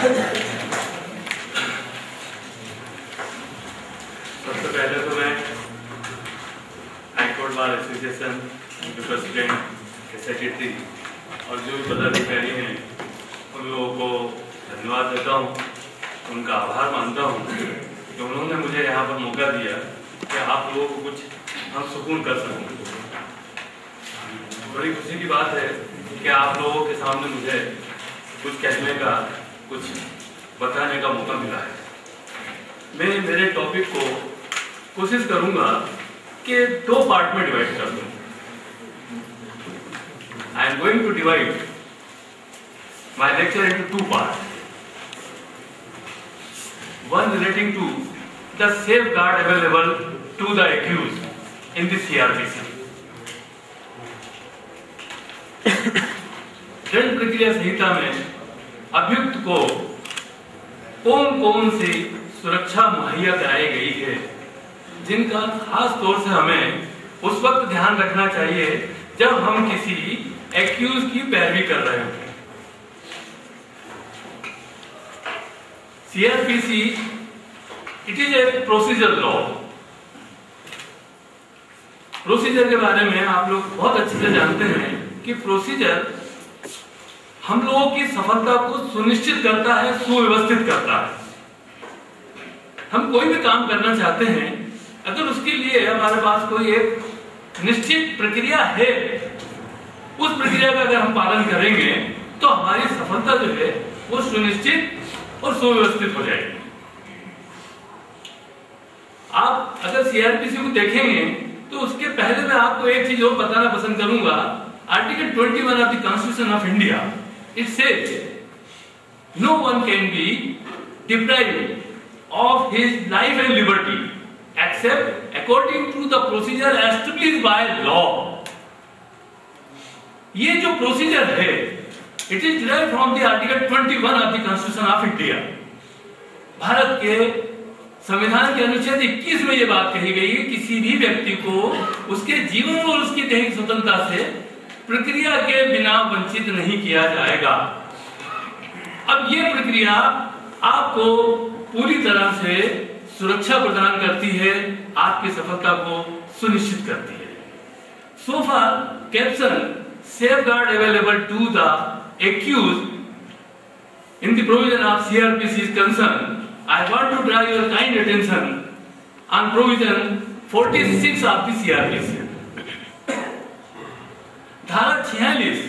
सबसे पहले तो मैं हाईकोर्ट बार एसोसिएशन के प्रेसिडेंट के सेक्रेटरी और जो भी पदाधिकारी हैं उन लोगों को धन्यवाद देता हूँ, उनका आभार मानता हूँ कि उन्होंने मुझे यहाँ पर मौका दिया कि आप लोगों को कुछ हम सुकून कर सकूँ। बड़ी खुशी की बात है कि आप लोगों के सामने मुझे कुछ कहने का, कुछ बताने का मौका मिला है। मैं मेरे टॉपिक को कोशिश करूंगा कि 2 पार्ट में डिवाइड कर दूं। I am going to divide my lecture into 2 part. One relating to the safeguard available to the accused in the CRPC. दंड प्रक्रिया संहिता में अभियुक्त को कौन कौन सी सुरक्षा मुहैया कराई गई है, जिनका खास तौर से हमें उस वक्त ध्यान रखना चाहिए जब हम किसी एक्यूज की पैरवी कर रहे हो। CRPC it is a procedure law. Procedure के बारे में आप लोग बहुत अच्छे से जानते हैं कि प्रोसीजर हम लोगों की सफलता को सुनिश्चित करता है, सुव्यवस्थित करता है। हम कोई भी काम करना चाहते हैं, अगर उसके लिए हमारे पास कोई एक निश्चित प्रक्रिया है, उस प्रक्रिया का अगर हम पालन करेंगे तो हमारी सफलता जो है वो सुनिश्चित और सुव्यवस्थित हो जाएगी। आप अगर CRPC को देखेंगे तो उसके पहले मैं आपको एक चीज और बताना पसंद करूंगा। Article 21 of the constitution of India, it says no one can be deprived of his life and liberty except according to the procedure established by law. ये जो प्रोसीजर है, it is derived from the article 21 of the constitution of India. Bharat के संविधान के अनुच्छेद 21 में यह बात कही गई है, किसी भी व्यक्ति को उसके जीवन और उसकी दैहिक स्वतंत्रता से प्रक्रिया के बिना वंचित नहीं किया जाएगा। अब यह प्रक्रिया आपको पूरी तरह से सुरक्षा प्रदान करती है, आपकी सफलता को सुनिश्चित करती है। सो फार caption safeguard available to the accused in the provision of CRPC is concerned, I want to draw your kind attention on provision 46 of the CRPC. धारा 46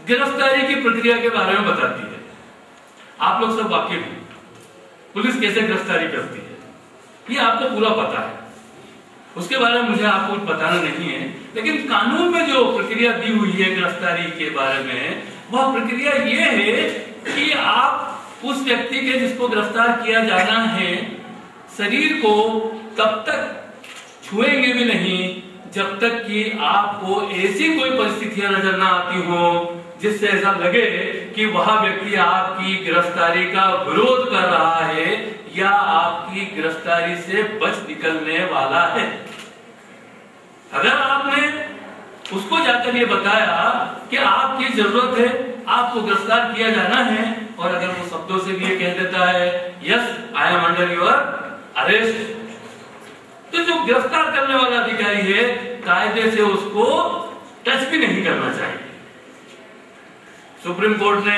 गिरफ्तारी की प्रक्रिया के बारे में बताती है। आप लोग सब वाकिफ हैं, पुलिस कैसे गिरफ्तारी करती है, ये आपको पूरा पता है, उसके बारे में मुझे आपको बताना नहीं है। लेकिन कानून में जो प्रक्रिया दी हुई है गिरफ्तारी के बारे में, वह प्रक्रिया ये है कि आप उस व्यक्ति के जिसको गिरफ्तार किया जाना है शरीर को तब तक छुएंगे भी नहीं जब तक कि आपको ऐसी कोई परिस्थितियां नजर ना आती हो जिससे ऐसा लगे कि वह व्यक्ति आपकी गिरफ्तारी का विरोध कर रहा है या आपकी गिरफ्तारी से बच निकलने वाला है। अगर आपने उसको जाकर ये बताया कि आपकी जरूरत है, आपको गिरफ्तार किया जाना है, और अगर वो शब्दों से भी ये कह देता है yes I am under your arrest, तो जो गिरफ्तार करने वाला अधिकारी है कायदे से उसको टच भी नहीं करना चाहिए। सुप्रीम कोर्ट ने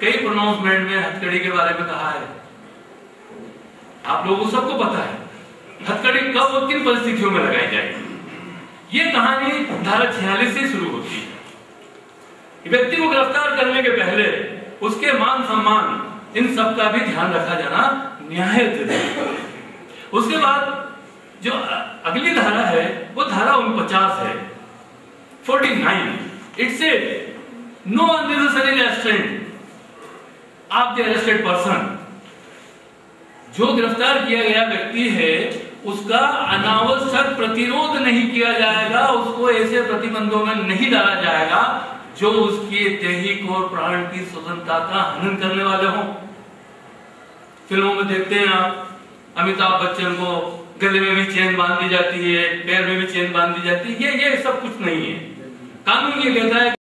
कई प्रोनाउंसमेंट में हथकड़ी के बारे में कहा है। आप लोगों को सबको पता है हथकड़ी कब और किन परिस्थितियों में लगाई जाएगी। ये कहानी धारा 46 से शुरू होती है। व्यक्ति को गिरफ्तार करने के पहले उसके मान सम्मान इन सब का भी ध्यान रखा जाना निहायत जरूरी है। उसके बाद जो अगली धारा है वो धारा 49 है, 49। It said know unnecessary restaurant of the arrested person. जो गिरफ्तार किया गया व्यक्ति है उसका अनावश्यक प्रतिरोध नहीं किया जाएगा, उसको ऐसे प्रतिबंधों में नहीं डाला जाएगा जो उसकी दैहिक और प्राण की स्वतंत्रता का हनन करने वाले हों। फिल्मों में देखते हैं आप, अमिताभ बच्चन को गले में भी चेन बांध दी जाती है, पैर में भी चेन बांध दी जाती है। ये सब कुछ नहीं है। कानून ये कहता है